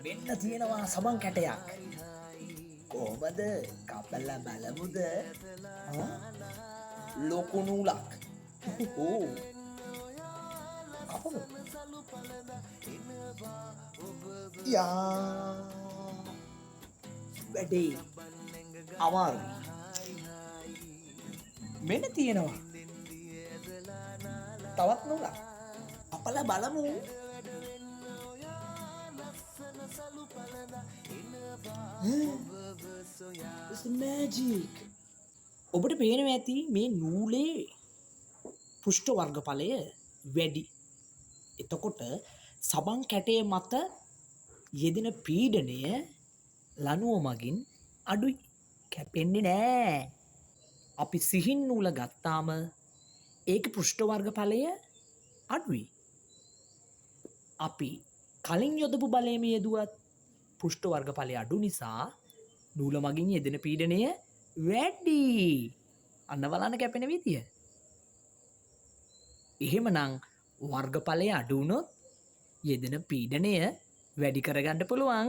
මෙන්න තියෙනවා සබන් කැටයක්. කොහොමද කපලා බලමුද? ලොකු නූලක්. ඕ කපමු. යා වැඩේ අමාරුයි. මෙන්න තියෙනවා තවත් නූලක්. කපලා බලමු. It's magic. ඔබට පේනවා ඇති මේ නූලේ පුෂ්ඨ වර්ගඵලය වැඩි. එතකොට සබන් කැටේ මත යෙදෙන පීඩනය ලණුව මගින් අඩුයි. කැපෙන්නේ නෑ. අපි සිහින් නූල ගත්තාම ඒකේ පුෂ්ඨ වර්ගඵලය අඩුයි. අපි කලින් යොදපු බලයම යෙදුවත් පුෂ්ඨ වර්ගඵලය අඩු නිසා නූල මගින් යෙදෙන පීඩනය වැඩි. අන්න බලන්න කැපෙන විදිය. එහෙමනම් වර්ගඵලය අඩු වුණොත් යෙදෙන පීඩනය වැඩි කරගන්න පුළුවන්.